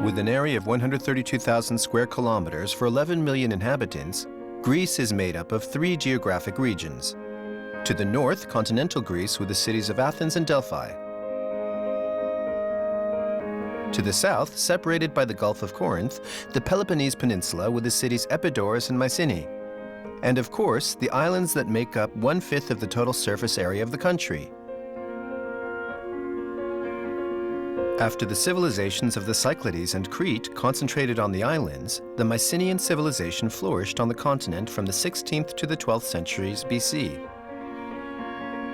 With an area of 132,000 square kilometers for 11 million inhabitants, Greece is made up of 3 geographic regions. To the north, continental Greece with the cities of Athens and Delphi. To the south, separated by the Gulf of Corinth, the Peloponnese Peninsula with the cities Epidaurus and Mycenaean. And of course, the islands that make up 1/5 of the total surface area of the country. After the civilizations of the Cyclades and Crete concentrated on the islands, the Mycenaean civilization flourished on the continent from the 16th to the 12th centuries BC.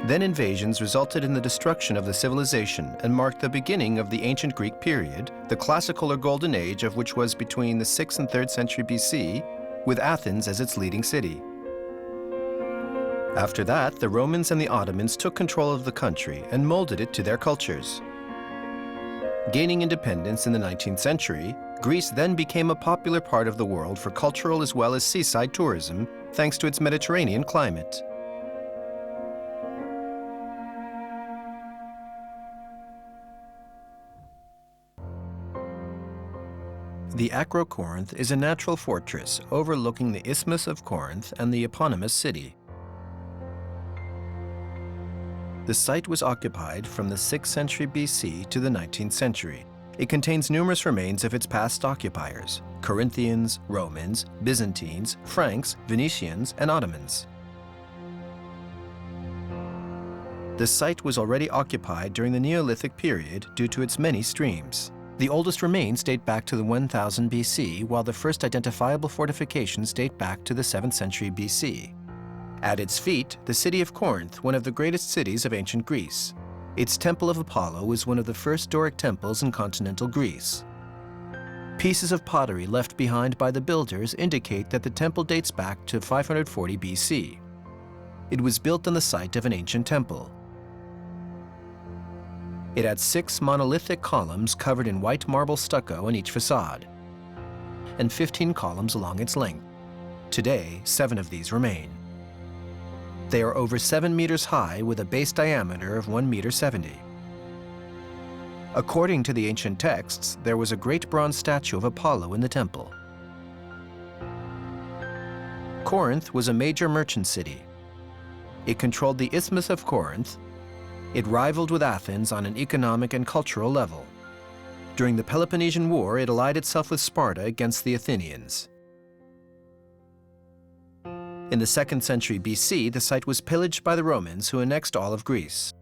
Then invasions resulted in the destruction of the civilization and marked the beginning of the ancient Greek period, the classical or golden age of which was between the 6th and 3rd century BC, with Athens as its leading city. After that, the Romans and the Ottomans took control of the country and molded it to their cultures. Gaining independence in the 19th century, Greece then became a popular part of the world for cultural as well as seaside tourism, thanks to its Mediterranean climate. The Acrocorinth is a natural fortress overlooking the Isthmus of Corinth and the eponymous city. The site was occupied from the 6th century BC to the 19th century. It contains numerous remains of its past occupiers: Corinthians, Romans, Byzantines, Franks, Venetians, and Ottomans. The site was already occupied during the Neolithic period due to its many streams. The oldest remains date back to the 1000 BC, while the first identifiable fortifications date back to the 7th century BC. At its feet, the city of Corinth, one of the greatest cities of ancient Greece. Its Temple of Apollo is one of the first Doric temples in continental Greece. Pieces of pottery left behind by the builders indicate that the temple dates back to 540 BC. It was built on the site of an ancient temple. It had 6 monolithic columns covered in white marble stucco on each facade, and 15 columns along its length. Today, 7 of these remain. They are over 7 meters high with a base diameter of 1,70 meters. According to the ancient texts, there was a great bronze statue of Apollo in the temple. Corinth was a major merchant city. It controlled the Isthmus of Corinth. It rivaled with Athens on an economic and cultural level. During the Peloponnesian War, it allied itself with Sparta against the Athenians. In the 2nd century BC, the site was pillaged by the Romans, who annexed all of Greece.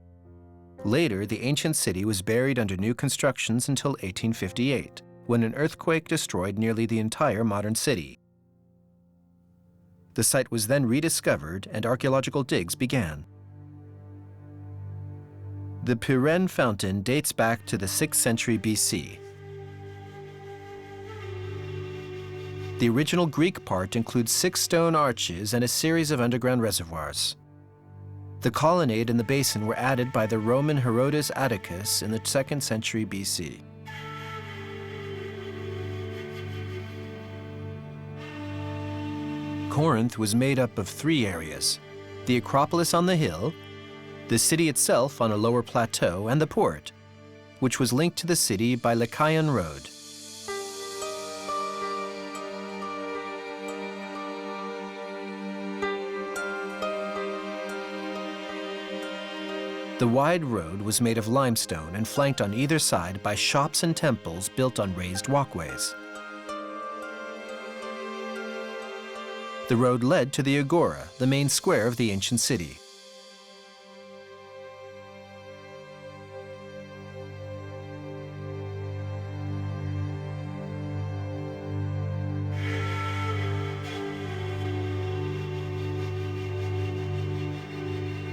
Later, the ancient city was buried under new constructions until 1858, when an earthquake destroyed nearly the entire modern city. The site was then rediscovered and archaeological digs began. The Pyrrhene fountain dates back to the 6th century BC. The original Greek part includes 6 stone arches and a series of underground reservoirs. The colonnade and the basin were added by the Roman Herodes Atticus in the 2nd century BC. Corinth was made up of 3 areas: the Acropolis on the hill, the city itself on a lower plateau, and the port, which was linked to the city by Lycaon Road. The wide road was made of limestone and flanked on either side by shops and temples built on raised walkways. The road led to the Agora, the main square of the ancient city.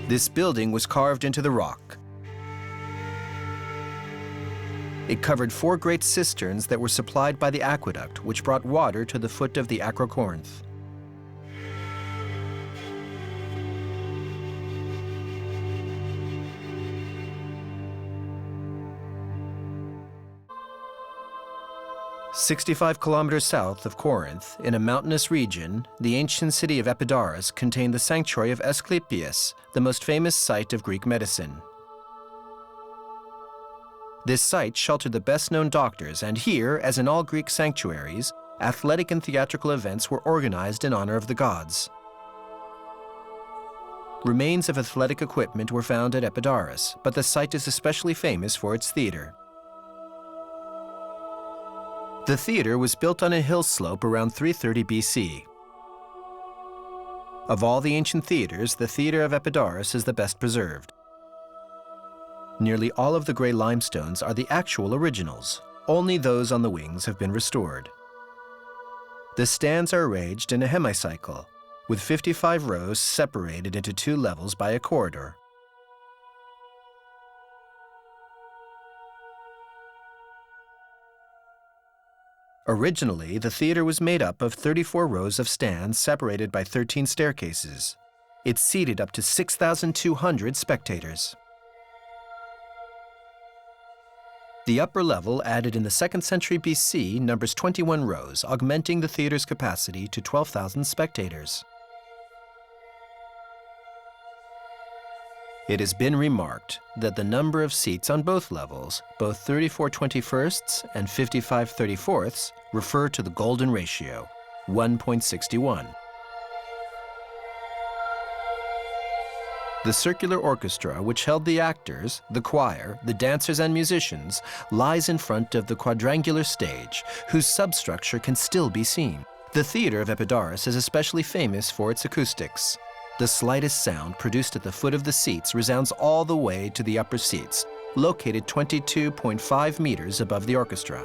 This building was carved into the rock. It covered 4 great cisterns that were supplied by the aqueduct, which brought water to the foot of the Acrocorinth. "65 kilometers south of Corinth, in a mountainous region, the ancient city of Epidaurus contained the sanctuary of Asclepius, the most famous site of Greek medicine. This site sheltered the best-known doctors, and here, as in all Greek sanctuaries, athletic and theatrical events were organized in honor of the gods. Remains of athletic equipment were found at Epidaurus, but the site is especially famous for its theater. The theater was built on a hill slope around 330 BC. Of all the ancient theaters, the theater of Epidaurus is the best preserved. Nearly all of the gray limestones are the actual originals. Only those on the wings have been restored. The stands are arranged in a hemicycle, with 55 rows separated into 2 levels by a corridor. Originally, the theater was made up of 34 rows of stands separated by 13 staircases. It seated up to 6,200 spectators. The upper level, added in the 2nd century BC, numbers 21 rows, augmenting the theater's capacity to 12,000 spectators. It has been remarked that the number of seats on both levels, both 34 21sts and 55 34ths, refer to the golden ratio, 1.61. The circular orchestra, which held the actors, the choir, the dancers, and musicians, lies in front of the quadrangular stage, whose substructure can still be seen. The theater of Epidaurus is especially famous for its acoustics. The slightest sound produced at the foot of the seats resounds all the way to the upper seats, located 22.5 meters above the orchestra.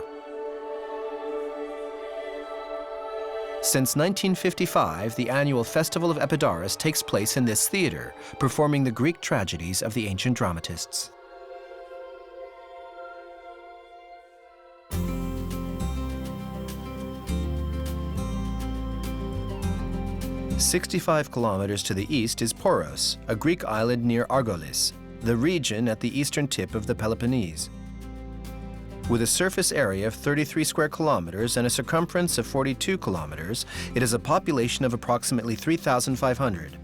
Since 1955, the annual Festival of Epidaurus takes place in this theater, performing the Greek tragedies of the ancient dramatists. 65 kilometers to the east is Poros, a Greek island near Argolis, the region at the eastern tip of the Peloponnese. With a surface area of 33 square kilometers and a circumference of 42 kilometers, it has a population of approximately 3,500.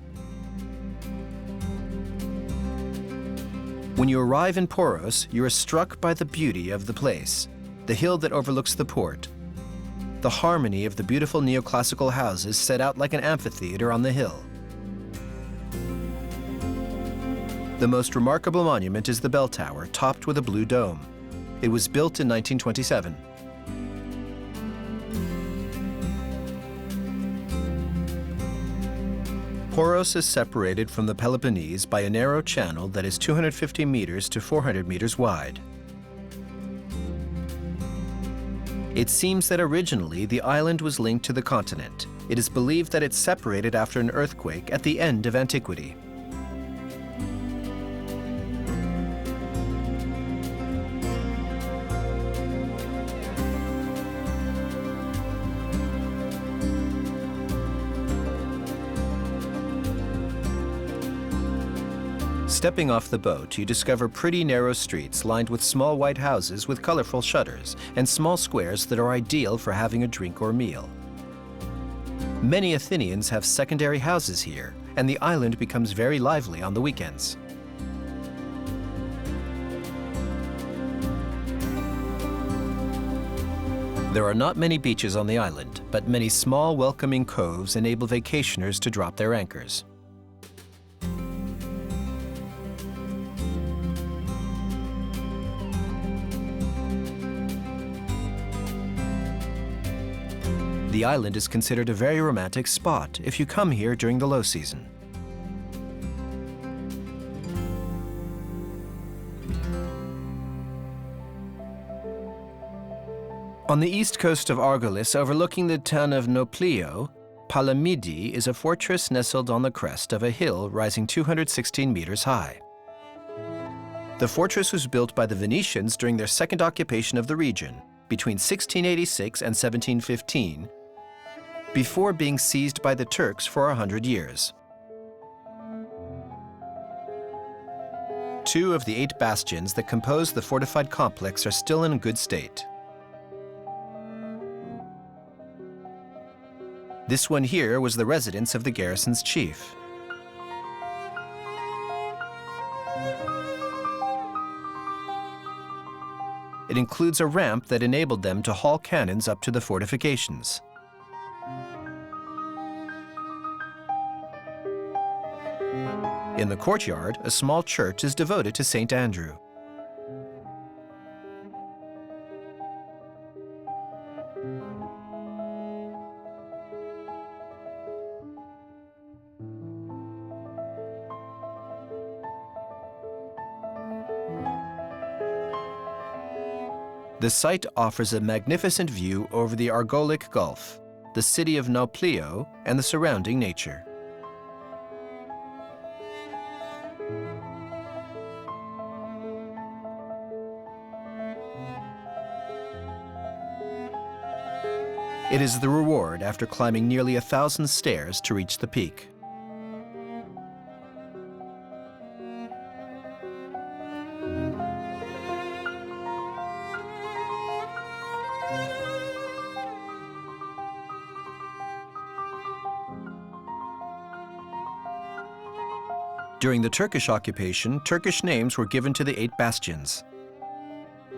When you arrive in Poros, you are struck by the beauty of the place, the hill that overlooks the port, the harmony of the beautiful neoclassical houses set out like an amphitheater on the hill. The most remarkable monument is the bell tower, topped with a blue dome. It was built in 1927. Poros is separated from the Peloponnese by a narrow channel that is 250 meters to 400 meters wide. It seems that originally the island was linked to the continent. It is believed that it separated after an earthquake at the end of antiquity. Stepping off the boat, you discover pretty narrow streets lined with small white houses with colorful shutters and small squares that are ideal for having a drink or meal. Many Athenians have secondary houses here, and the island becomes very lively on the weekends. There are not many beaches on the island, but many small, welcoming coves enable vacationers to drop their anchors. The island is considered a very romantic spot if you come here during the low season. On the east coast of Argolis, overlooking the town of Nafplio, Palamidi is a fortress nestled on the crest of a hill rising 216 meters high. The fortress was built by the Venetians during their second occupation of the region, between 1686 and 1715, before being seized by the Turks for 100 years. 2 of the 8 bastions that compose the fortified complex are still in good state. This one here was the residence of the garrison's chief. It includes a ramp that enabled them to haul cannons up to the fortifications. In the courtyard, a small church is devoted to St. Andrew. The site offers a magnificent view over the Argolic Gulf, the city of Nafplio, and the surrounding nature. It is the reward after climbing nearly 1,000 stairs to reach the peak. During the Turkish occupation, Turkish names were given to the 8 bastions.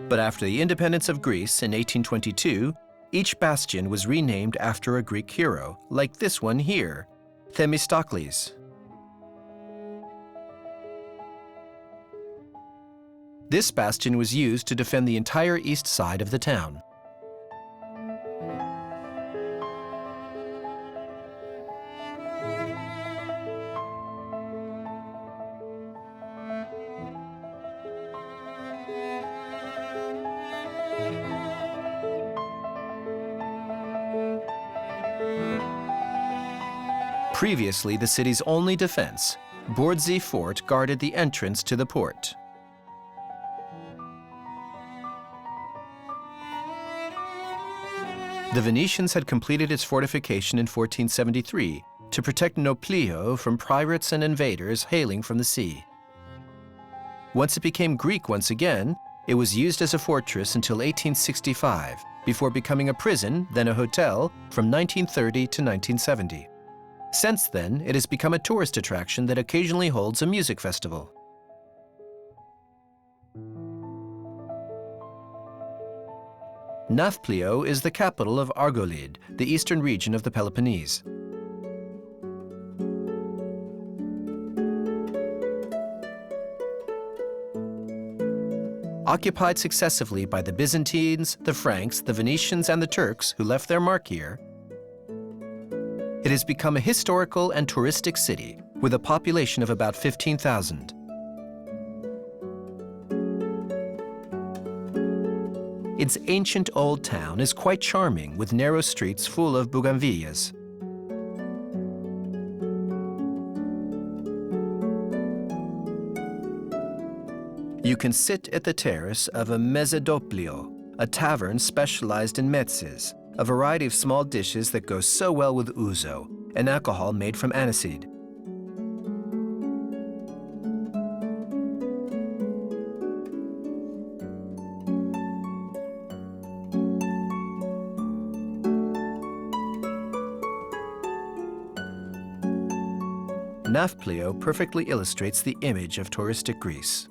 But after the independence of Greece in 1822, each bastion was renamed after a Greek hero, like this one here, Themistocles. This bastion was used to defend the entire east side of the town. Previously the city's only defense, Bordzi Fort guarded the entrance to the port. The Venetians had completed its fortification in 1473 to protect Nafplio from pirates and invaders hailing from the sea. Once it became Greek once again, it was used as a fortress until 1865, before becoming a prison, then a hotel, from 1930 to 1970. Since then, it has become a tourist attraction that occasionally holds a music festival. Nafplio is the capital of Argolid, the eastern region of the Peloponnese. Occupied successively by the Byzantines, the Franks, the Venetians, and the Turks who left their mark here, it has become a historical and touristic city with a population of about 15,000. Its ancient old town is quite charming with narrow streets full of bougainvilleas. You can sit at the terrace of a Mezzodoppio, a tavern specialized in mezzes, a variety of small dishes that go so well with ouzo, an alcohol made from aniseed. Nafplio perfectly illustrates the image of touristic Greece.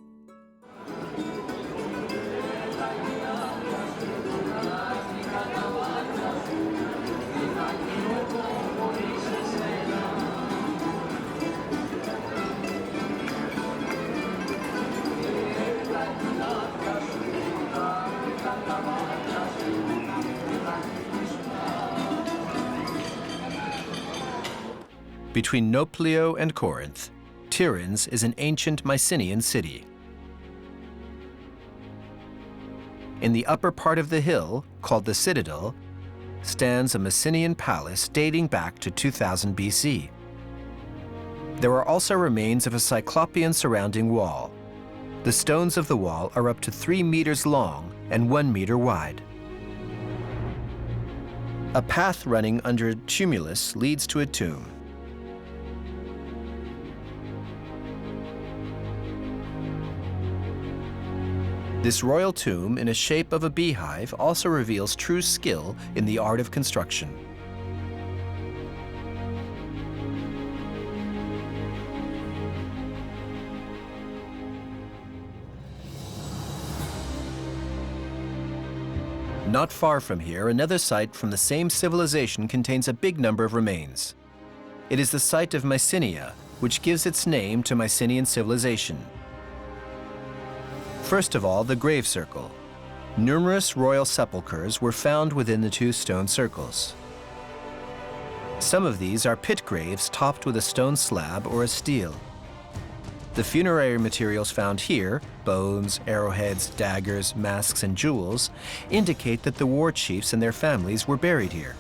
Between Nafplio and Corinth, Tiryns is an ancient Mycenaean city. In the upper part of the hill, called the Citadel, stands a Mycenaean palace dating back to 2000 BC. There are also remains of a Cyclopean surrounding wall. The stones of the wall are up to 3 meters long and 1 meter wide. A path running under a tumulus leads to a tomb. This royal tomb in a shape of a beehive also reveals true skill in the art of construction. Not far from here, another site from the same civilization contains a big number of remains. It is the site of Mycenaean, which gives its name to Mycenaean civilization. First of all, the grave circle. Numerous royal sepulchres were found within the two stone circles. Some of these are pit graves topped with a stone slab or a stele. The funerary materials found here, bones, arrowheads, daggers, masks, and jewels, indicate that the war chiefs and their families were buried here.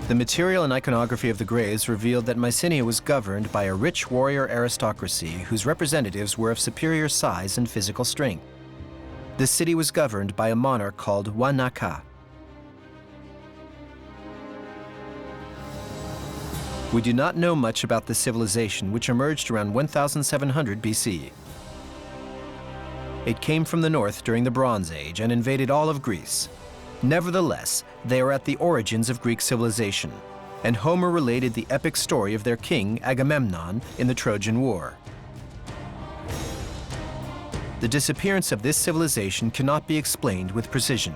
The material and iconography of the graves revealed that Mycenae was governed by a rich warrior aristocracy whose representatives were of superior size and physical strength. The city was governed by a monarch called Wanaka. We do not know much about this civilization, which emerged around 1700 BC. It came from the north during the Bronze Age and invaded all of Greece. Nevertheless, they are at the origins of Greek civilization, and Homer related the epic story of their king, Agamemnon, in the Trojan War. The disappearance of this civilization cannot be explained with precision.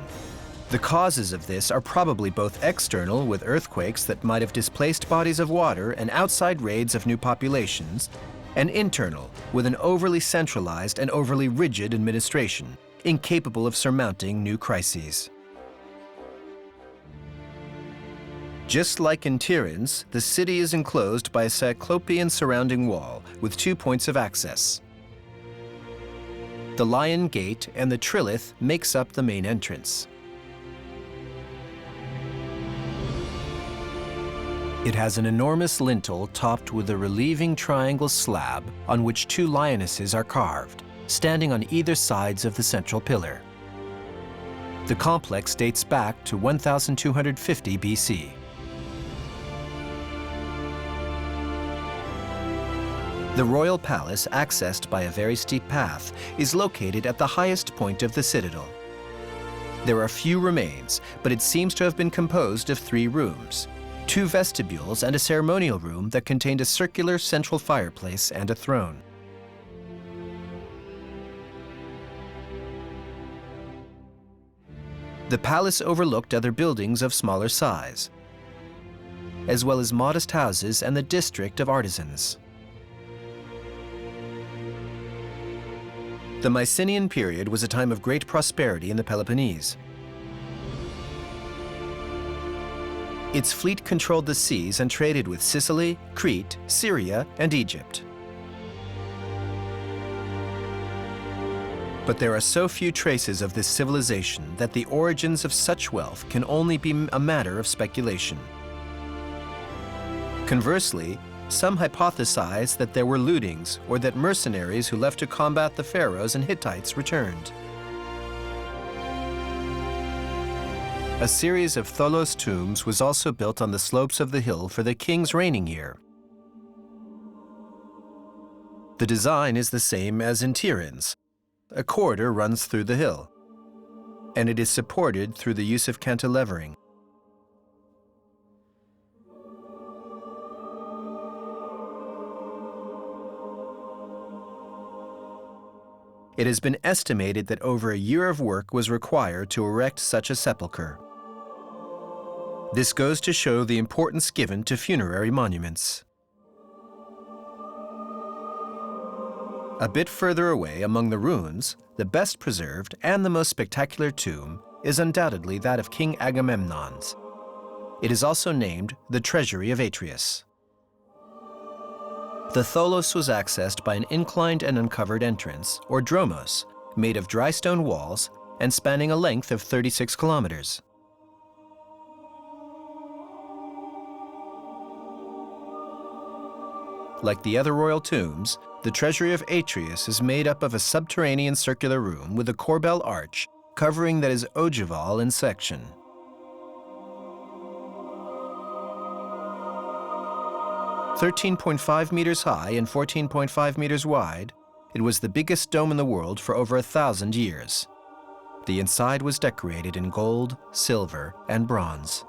The causes of this are probably both external, with earthquakes that might have displaced bodies of water and outside raids of new populations, and internal, with an overly centralized and overly rigid administration, incapable of surmounting new crises. Just like in Tiryns, the city is enclosed by a cyclopean surrounding wall with 2 points of access. The Lion Gate and the Trilith makes up the main entrance. It has an enormous lintel topped with a relieving triangle slab on which 2 lionesses are carved, standing on either sides of the central pillar. The complex dates back to 1250 BC. The royal palace, accessed by a very steep path, is located at the highest point of the citadel. There are few remains, but it seems to have been composed of 3 rooms, 2 vestibules and a ceremonial room that contained a circular central fireplace and a throne. The palace overlooked other buildings of smaller size, as well as modest houses and the district of artisans. The Mycenaean period was a time of great prosperity in the Peloponnese. Its fleet controlled the seas and traded with Sicily, Crete, Syria, and Egypt. But there are so few traces of this civilization that the origins of such wealth can only be a matter of speculation. Conversely, some hypothesize that there were lootings or that mercenaries who left to combat the pharaohs and Hittites returned. A series of tholos tombs was also built on the slopes of the hill for the kings reigning here. The design is the same as in Tiryns. A corridor runs through the hill, and it is supported through the use of cantilevering. It has been estimated that over a year of work was required to erect such a sepulchre. This goes to show the importance given to funerary monuments. A bit further away among the ruins, the best preserved and the most spectacular tomb is undoubtedly that of King Agamemnon's. It is also named the Treasury of Atreus. The tholos was accessed by an inclined and uncovered entrance, or dromos, made of dry stone walls and spanning a length of 36 kilometers. Like the other royal tombs, the Treasury of Atreus is made up of a subterranean circular room with a corbel arch covering that is ogival in section. (13.5 meters high and 14.5 meters wide), it was the biggest dome in the world for over 1,000 years. The inside was decorated in gold, silver, and bronze.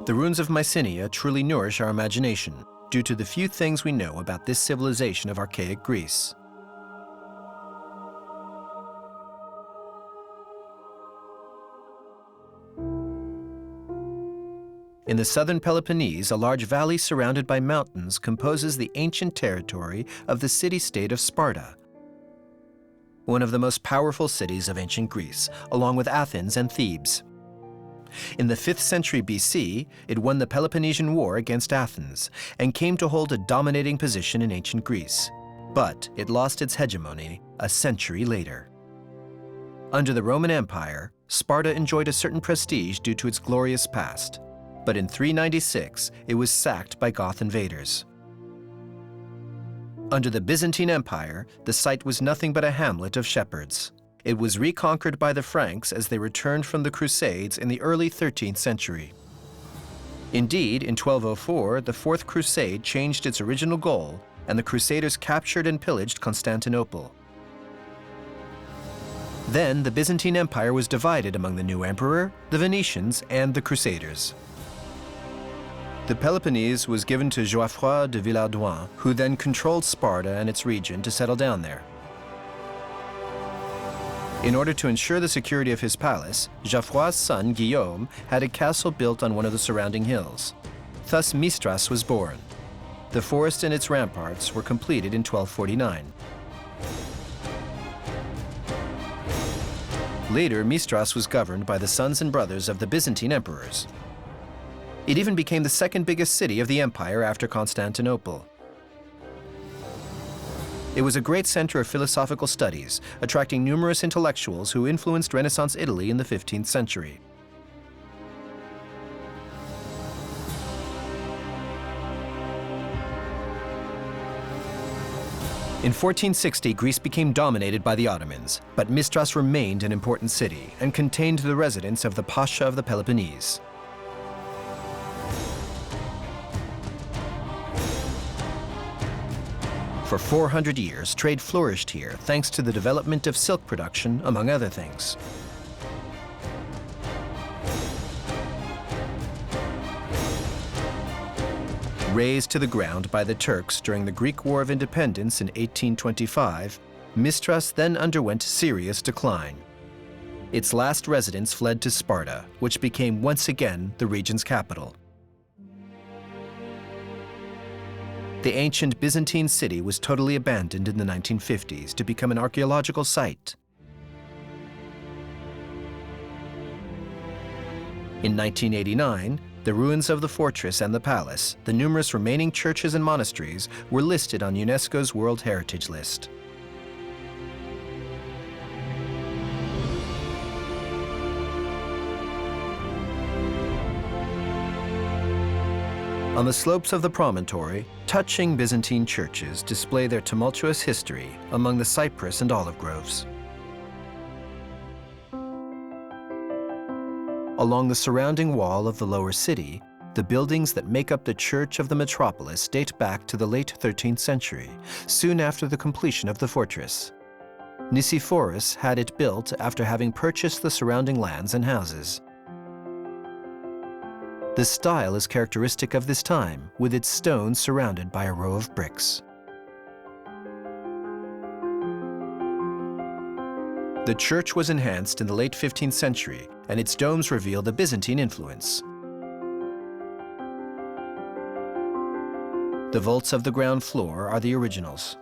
The ruins of Mycenaean truly nourish our imagination due to the few things we know about this civilization of archaic Greece. In the southern Peloponnese, a large valley surrounded by mountains composes the ancient territory of the city-state of Sparta, one of the most powerful cities of ancient Greece, along with Athens and Thebes. In the 5th century BC, it won the Peloponnesian War against Athens and came to hold a dominating position in ancient Greece. But it lost its hegemony a century later. Under the Roman Empire, Sparta enjoyed a certain prestige due to its glorious past. But in 396, it was sacked by Goth invaders. Under the Byzantine Empire, the site was nothing but a hamlet of shepherds. It was reconquered by the Franks as they returned from the Crusades in the early 13th century. Indeed, in 1204, the Fourth Crusade changed its original goal, and the Crusaders captured and pillaged Constantinople. Then, the Byzantine Empire was divided among the new emperor, the Venetians, and the Crusaders. The Peloponnese was given to Geoffroy de Villehardouin, who then controlled Sparta and its region to settle down there. In order to ensure the security of his palace, Geoffroy's son, Guillaume, had a castle built on one of the surrounding hills. Thus Mystras was born. The forest and its ramparts were completed in 1249. Later, Mystras was governed by the sons and brothers of the Byzantine emperors. It even became the second biggest city of the empire after Constantinople. It was a great center of philosophical studies, attracting numerous intellectuals who influenced Renaissance Italy in the 15th century. In 1460, Greece became dominated by the Ottomans, but Mystras remained an important city and contained the residence of the Pasha of the Peloponnese. For 400 years, trade flourished here thanks to the development of silk production, among other things. Razed to the ground by the Turks during the Greek War of Independence in 1825, Mystras then underwent serious decline. Its last residents fled to Sparta, which became once again the region's capital. The ancient Byzantine city was totally abandoned in the 1950s to become an archaeological site. In 1989, the ruins of the fortress and the palace, the numerous remaining churches and monasteries, were listed on UNESCO's World Heritage List. On the slopes of the promontory, touching Byzantine churches display their tumultuous history among the cypress and olive groves. Along the surrounding wall of the lower city, the buildings that make up the church of the metropolis date back to the late 13th century, soon after the completion of the fortress. Nicephorus had it built after having purchased the surrounding lands and houses. The style is characteristic of this time, with its stones surrounded by a row of bricks. The church was enhanced in the late 15th century, and its domes reveal the Byzantine influence. The vaults of the ground floor are the originals.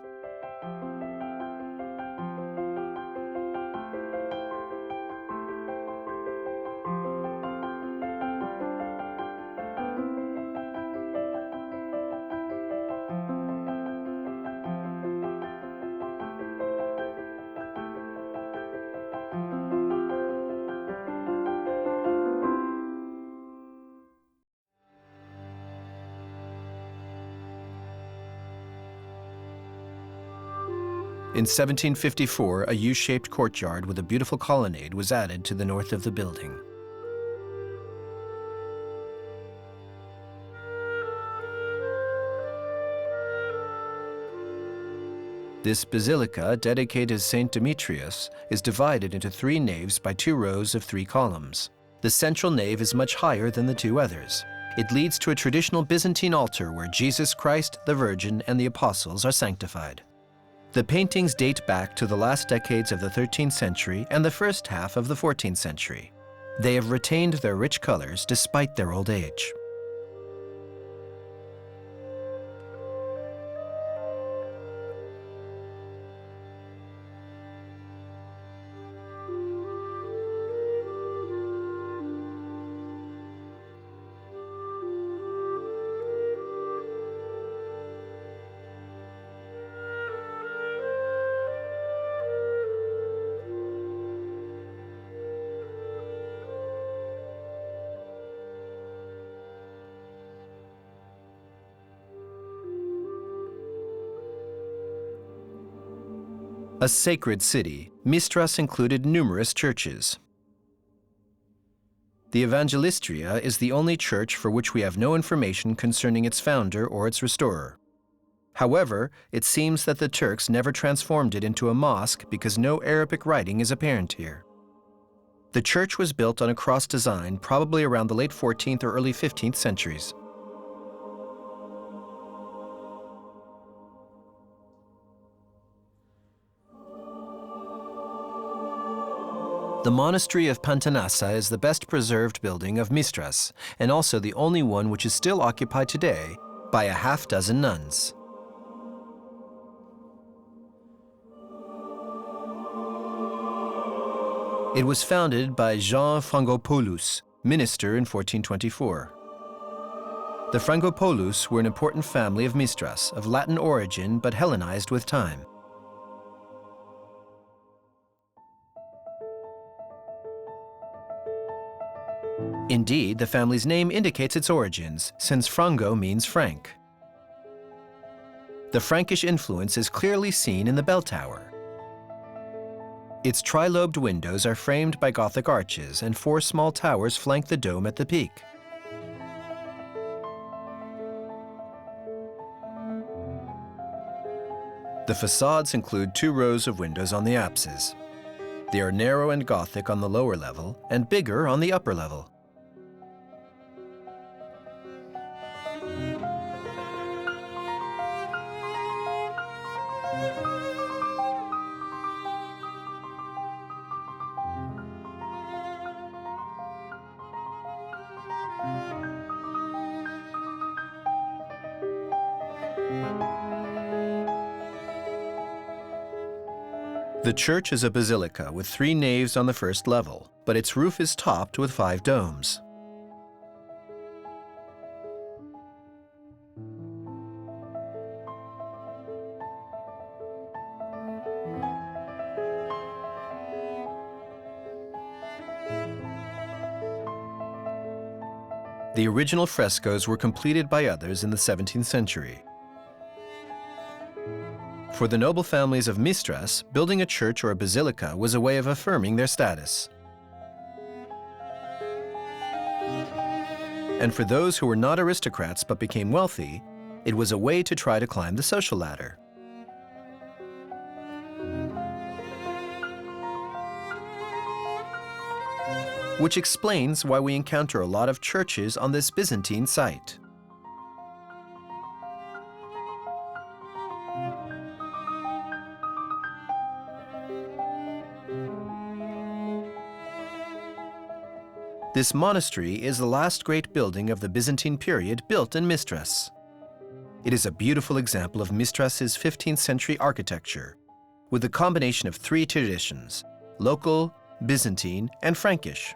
In 1754, a U-shaped courtyard with a beautiful colonnade was added to the north of the building. This basilica, dedicated to Saint Demetrius, is divided into 3 naves by 2 rows of 3 columns. The central nave is much higher than the 2 others. It leads to a traditional Byzantine altar where Jesus Christ, the Virgin, and the Apostles are sanctified. The paintings date back to the last decades of the 13th century and the first half of the 14th century. They have retained their rich colors despite their old age. A sacred city, Mystras included numerous churches. The Evangelistria is the only church for which we have no information concerning its founder or its restorer. However, it seems that the Turks never transformed it into a mosque because no Arabic writing is apparent here. The church was built on a cross design probably around the late 14th or early 15th centuries. The monastery of Pantanassa is the best preserved building of Mystras, and also the only one which is still occupied today by a half-dozen nuns. It was founded by Jean Frangopoulos, minister in 1424. The Frangopoulos were an important family of Mystras, of Latin origin but Hellenized with time. Indeed, the family's name indicates its origins, since Frango means Frank. The Frankish influence is clearly seen in the bell tower. Its tri-lobed windows are framed by Gothic arches, and 4 small towers flank the dome at the peak. The facades include 2 rows of windows on the apses. They are narrow and Gothic on the lower level, and bigger on the upper level. The church is a basilica with 3 naves on the first level, but its roof is topped with 5 domes. The original frescoes were completed by others in the 17th century. For the noble families of Mystras, building a church or a basilica was a way of affirming their status. And for those who were not aristocrats but became wealthy, it was a way to try to climb the social ladder. Which explains why we encounter a lot of churches on this Byzantine site. This monastery is the last great building of the Byzantine period built in Mystras. It is a beautiful example of Mystras' 15th century architecture, with a combination of 3 traditions: local, Byzantine, and Frankish.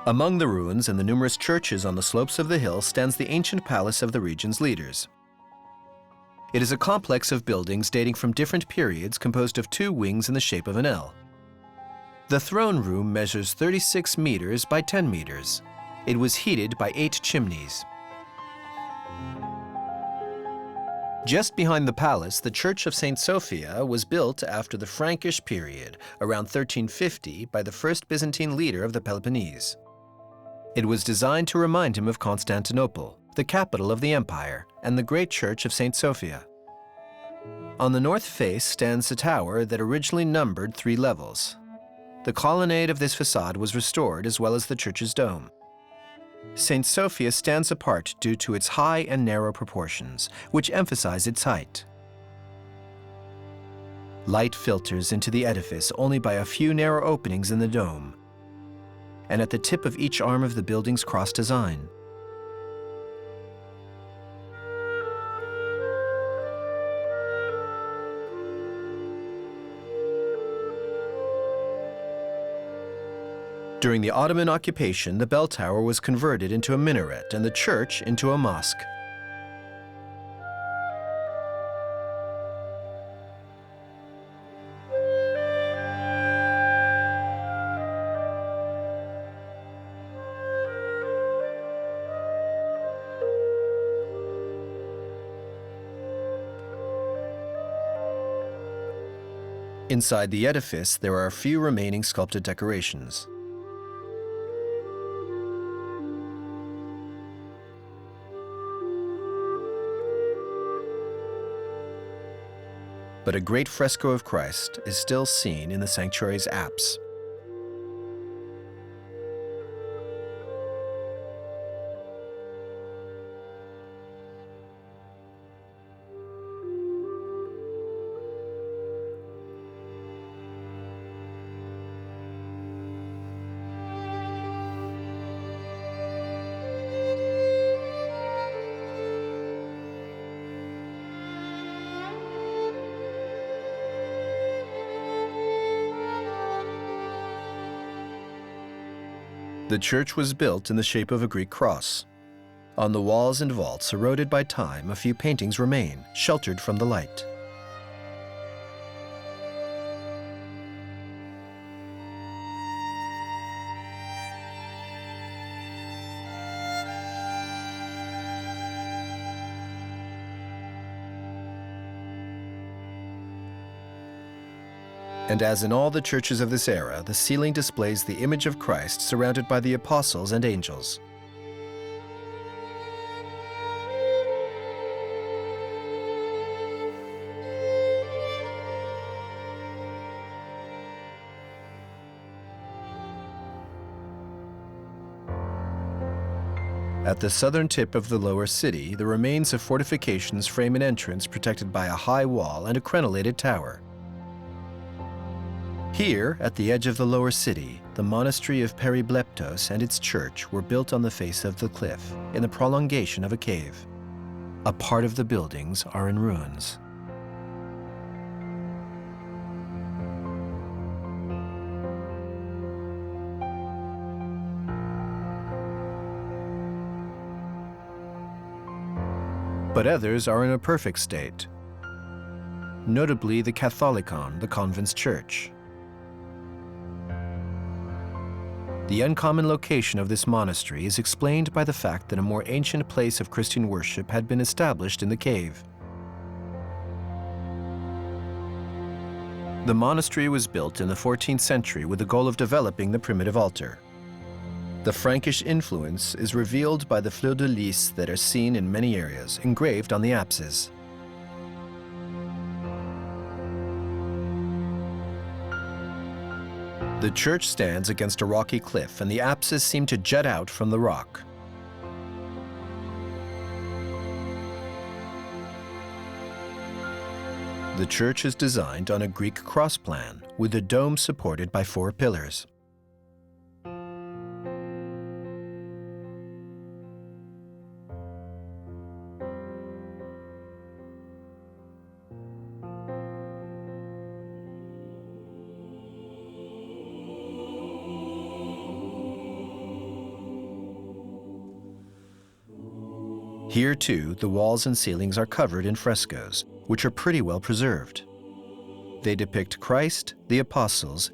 Among the ruins and the numerous churches on the slopes of the hill stands the ancient palace of the region's leaders. It is a complex of buildings dating from different periods composed of 2 wings in the shape of an L. The throne room measures 36 meters by 10 meters. It was heated by 8 chimneys. Just behind the palace, the Church of St. Sophia was built after the Frankish period, around 1350, by the first Byzantine leader of the Peloponnese. It was designed to remind him of Constantinople, the capital of the empire, and the great Church of St. Sophia. On the north face stands a tower that originally numbered 3 levels. The colonnade of this facade was restored, as well as the church's dome. St. Sophia stands apart due to its high and narrow proportions, which emphasize its height. Light filters into the edifice only by a few narrow openings in the dome, and at the tip of each arm of the building's cross design. During the Ottoman occupation, the bell tower was converted into a minaret and the church into a mosque. Inside the edifice, there are a few remaining sculpted decorations. But a great fresco of Christ is still seen in the sanctuary's apse. The church was built in the shape of a Greek cross. On the walls and vaults, eroded by time, a few paintings remain, sheltered from the light. And as in all the churches of this era, the ceiling displays the image of Christ surrounded by the apostles and angels. At the southern tip of the lower city, the remains of fortifications frame an entrance protected by a high wall and a crenellated tower. Here, at the edge of the lower city, the monastery of Peribleptos and its church were built on the face of the cliff, in the prolongation of a cave. A part of the buildings are in ruins. But others are in a perfect state, notably the Catholicon, the convent's church. The uncommon location of this monastery is explained by the fact that a more ancient place of Christian worship had been established in the cave. The monastery was built in the 14th century with the goal of developing the primitive altar. The Frankish influence is revealed by the fleurs-de-lis that are seen in many areas, engraved on the apses. The church stands against a rocky cliff, and the apses seem to jut out from the rock. The church is designed on a Greek cross plan, with the dome supported by 4 pillars. Here, too, the walls and ceilings are covered in frescoes, which are pretty well preserved. They depict Christ, the apostles,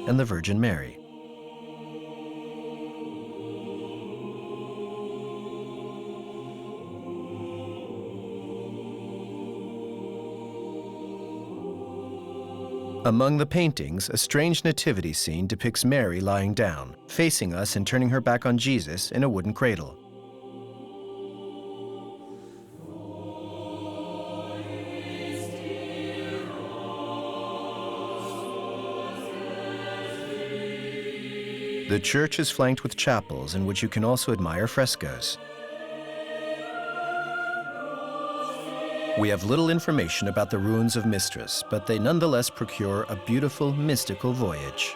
and the Virgin Mary. Among the paintings, a strange nativity scene depicts Mary lying down, facing us and turning her back on Jesus in a wooden cradle. The church is flanked with chapels in which you can also admire frescoes. We have little information about the ruins of Mystras, but they nonetheless procure a beautiful, mystical voyage.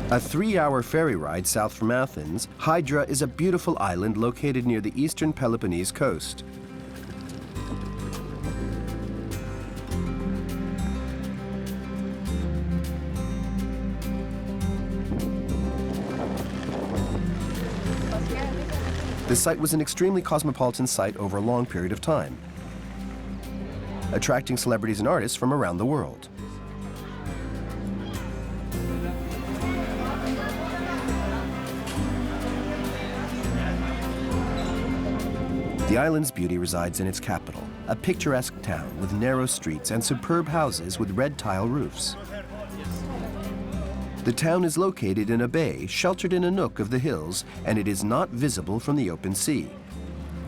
A 3-hour ferry ride south from Athens, Hydra is a beautiful island located near the eastern Peloponnese coast. The site was an extremely cosmopolitan site over a long period of time, attracting celebrities and artists from around the world. The island's beauty resides in its capital, a picturesque town with narrow streets and superb houses with red tile roofs. The town is located in a bay, sheltered in a nook of the hills, and it is not visible from the open sea.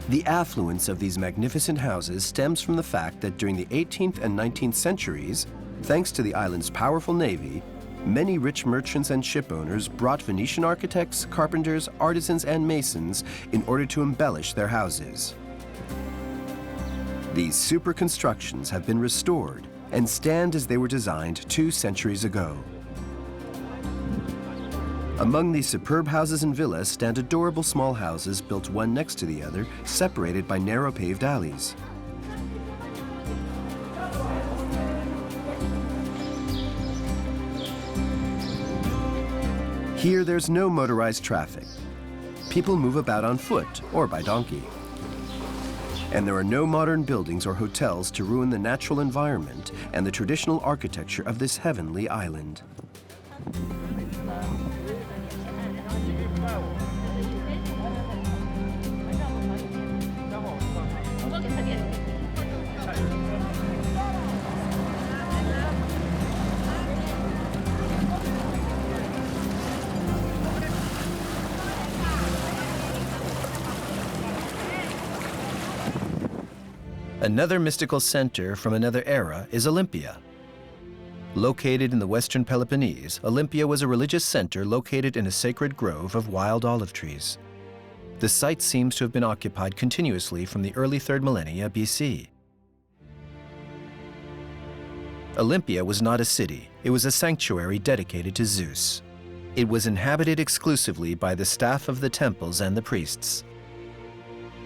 The affluence of these magnificent houses stems from the fact that during the 18th and 19th centuries, thanks to the island's powerful navy, many rich merchants and shipowners brought Venetian architects, carpenters, artisans, and masons in order to embellish their houses. These super constructions have been restored and stand as they were designed 2 centuries ago. Among these superb houses and villas stand adorable small houses built one next to the other, separated by narrow paved alleys. Here there's no motorized traffic. People move about on foot or by donkey. And there are no modern buildings or hotels to ruin the natural environment and the traditional architecture of this heavenly island. Another mystical center from another era is Olympia. Located in the western Peloponnese, Olympia was a religious center located in a sacred grove of wild olive trees. The site seems to have been occupied continuously from the early 3rd millennia BC. Olympia was not a city, it was a sanctuary dedicated to Zeus. It was inhabited exclusively by the staff of the temples and the priests.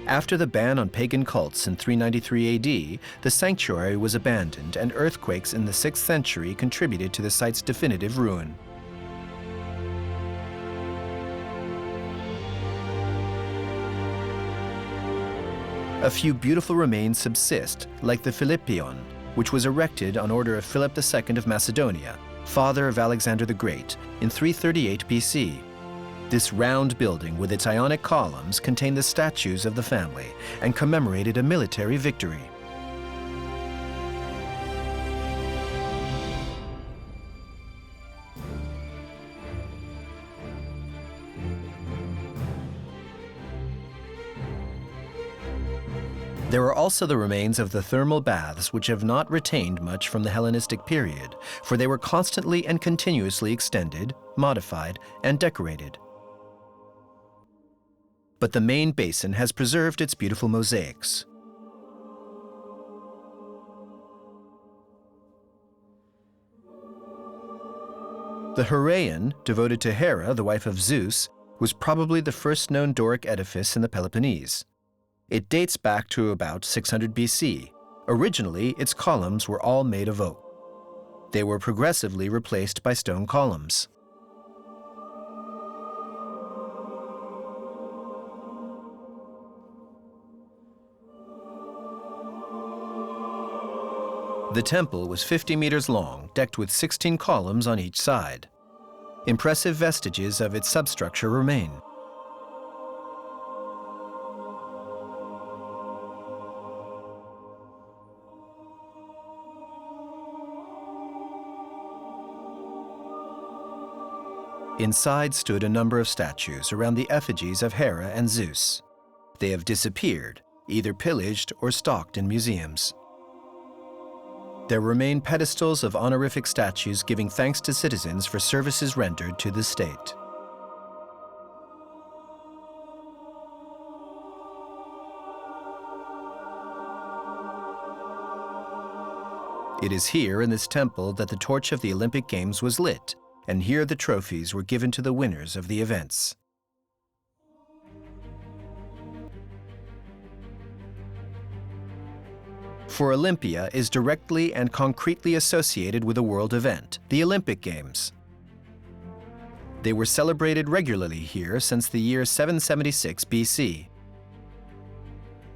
After the ban on pagan cults in 393 AD, the sanctuary was abandoned and earthquakes in the 6th century contributed to the site's definitive ruin. A few beautiful remains subsist, like the Philippion, which was erected on order of Philip II of Macedonia, father of Alexander the Great, in 338 BC. This round building with its Ionic columns contained the statues of the family and commemorated a military victory. There are also the remains of the thermal baths, which have not retained much from the Hellenistic period, for they were constantly and continuously extended, modified, and decorated. But the main basin has preserved its beautiful mosaics. The Heraeon, devoted to Hera, the wife of Zeus, was probably the first known Doric edifice in the Peloponnese. It dates back to about 600 BC. Originally, its columns were all made of oak. They were progressively replaced by stone columns. The temple was 50 meters long, decked with 16 columns on each side. Impressive vestiges of its substructure remain. Inside stood a number of statues around the effigies of Hera and Zeus. They have disappeared, either pillaged or stocked in museums. There remain pedestals of honorific statues giving thanks to citizens for services rendered to the state. It is here in this temple that the torch of the Olympic Games was lit, and here the trophies were given to the winners of the events. For Olympia is directly and concretely associated with a world event, the Olympic Games. They were celebrated regularly here since the year 776 BC.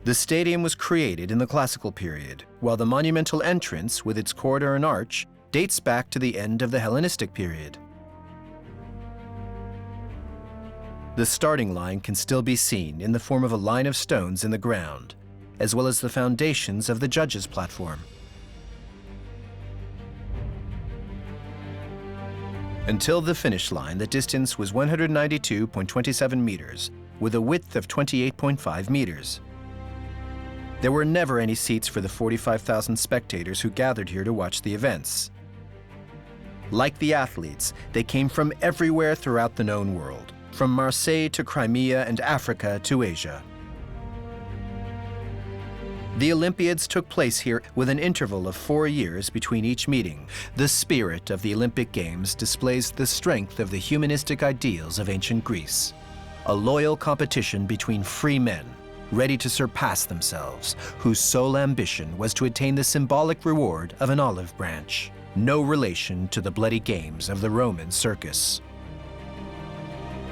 The stadium was created in the classical period, while the monumental entrance, with its corridor and arch, dates back to the end of the Hellenistic period. The starting line can still be seen in the form of a line of stones in the ground, as well as the foundations of the judges' platform. Until the finish line, the distance was 192.27 meters, with a width of 28.5 meters. There were never any seats for the 45,000 spectators who gathered here to watch the events. Like the athletes, they came from everywhere throughout the known world, from Marseille to Crimea and Africa to Asia. The Olympiads took place here with an interval of 4 years between each meeting. The spirit of the Olympic Games displays the strength of the humanistic ideals of ancient Greece. A loyal competition between free men, ready to surpass themselves, whose sole ambition was to attain the symbolic reward of an olive branch. No relation to the bloody games of the Roman circus.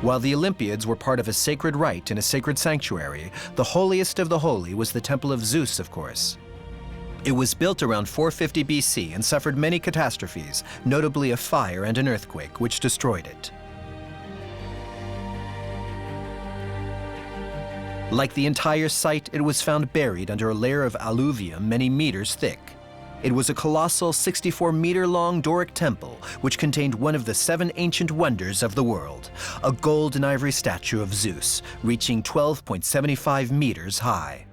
While the Olympiads were part of a sacred rite in a sacred sanctuary, the holiest of the holy was the Temple of Zeus, of course. It was built around 450 BC and suffered many catastrophes, notably a fire and an earthquake, which destroyed it. Like the entire site, it was found buried under a layer of alluvium many meters thick. It was a colossal 64-meter-long Doric temple, which contained one of the 7 ancient wonders of the world, a gold and ivory statue of Zeus, reaching 12.75 meters high.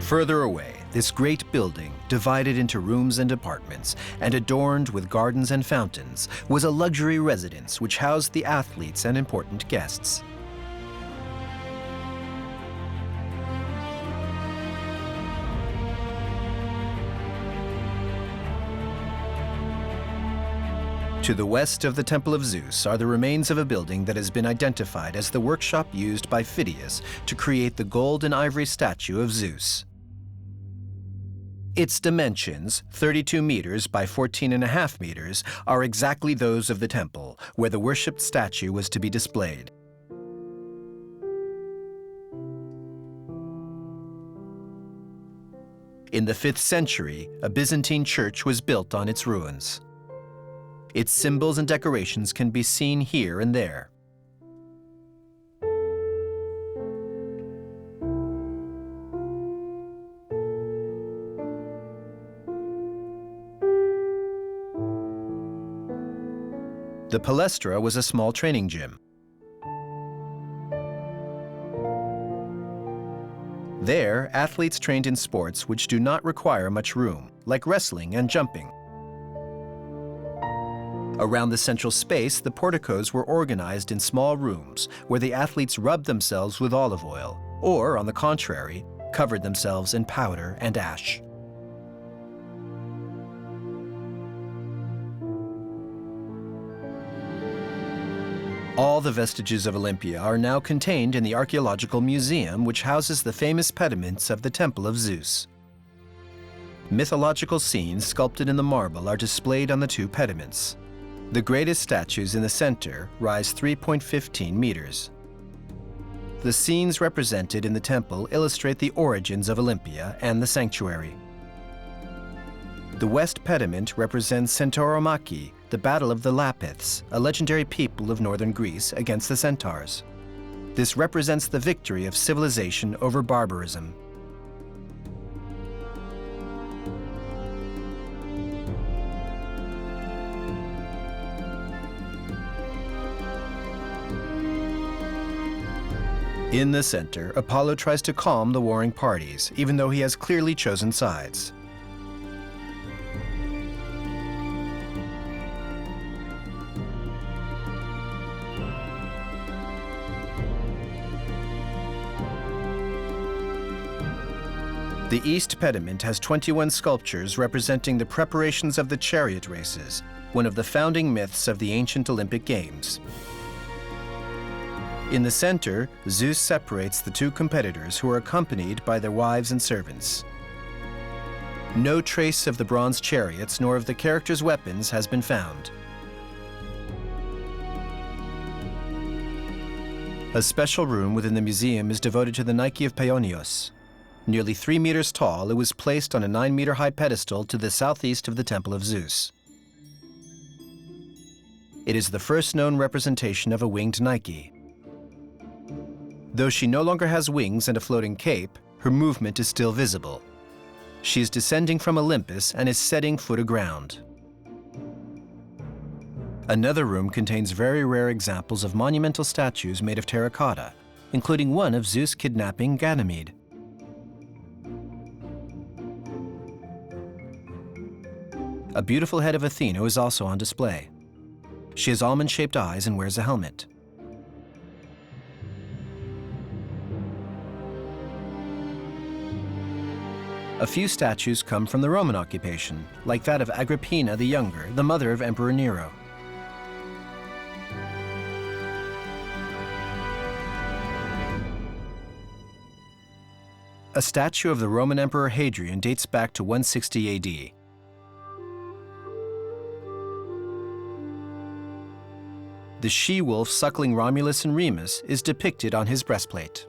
Further away, this great building, divided into rooms and apartments, and adorned with gardens and fountains, was a luxury residence which housed the athletes and important guests. To the west of the Temple of Zeus are the remains of a building that has been identified as the workshop used by Phidias to create the gold and ivory statue of Zeus. Its dimensions, 32 meters by 14.5 meters, are exactly those of the temple, where the worshipped statue was to be displayed. In the 5th century, a Byzantine church was built on its ruins. Its symbols and decorations can be seen here and there. The Palestra was a small training gym. There, athletes trained in sports which do not require much room, like wrestling and jumping. Around the central space, the porticos were organized in small rooms where the athletes rubbed themselves with olive oil, or, on the contrary, covered themselves in powder and ash. All the vestiges of Olympia are now contained in the Archaeological Museum, which houses the famous pediments of the Temple of Zeus. Mythological scenes sculpted in the marble are displayed on the 2 pediments. The greatest statues in the center rise 3.15 meters. The scenes represented in the temple illustrate the origins of Olympia and the sanctuary. The west pediment represents Centauromachy, the Battle of the Lapiths, a legendary people of northern Greece against the Centaurs. This represents the victory of civilization over barbarism. In the center, Apollo tries to calm the warring parties, even though he has clearly chosen sides. The east pediment has 21 sculptures representing the preparations of the chariot races, one of the founding myths of the ancient Olympic Games. In the center, Zeus separates the two competitors who are accompanied by their wives and servants. No trace of the bronze chariots nor of the characters' weapons has been found. A special room within the museum is devoted to the Nike of Paeonios. Nearly 3 meters tall, it was placed on a 9-meter-high pedestal to the southeast of the Temple of Zeus. It is the first known representation of a winged Nike. Though she no longer has wings and a floating cape, her movement is still visible. She is descending from Olympus and is setting foot aground. Another room contains very rare examples of monumental statues made of terracotta, including one of Zeus kidnapping Ganymede. A beautiful head of Athena is also on display. She has almond-shaped eyes and wears a helmet. A few statues come from the Roman occupation, like that of Agrippina the Younger, the mother of Emperor Nero. A statue of the Roman Emperor Hadrian dates back to 160 AD. The she-wolf suckling Romulus and Remus is depicted on his breastplate.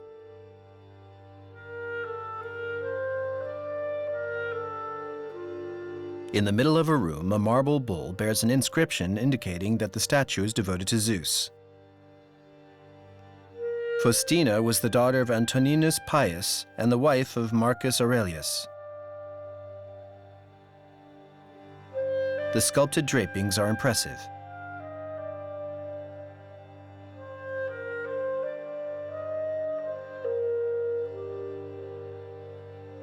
In the middle of a room, a marble bull bears an inscription indicating that the statue is devoted to Zeus. Faustina was the daughter of Antoninus Pius and the wife of Marcus Aurelius. The sculpted drapings are impressive.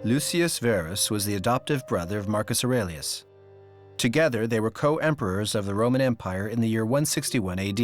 Lucius Verus was the adoptive brother of Marcus Aurelius. Together, they were co-emperors of the Roman Empire in the year 161 AD.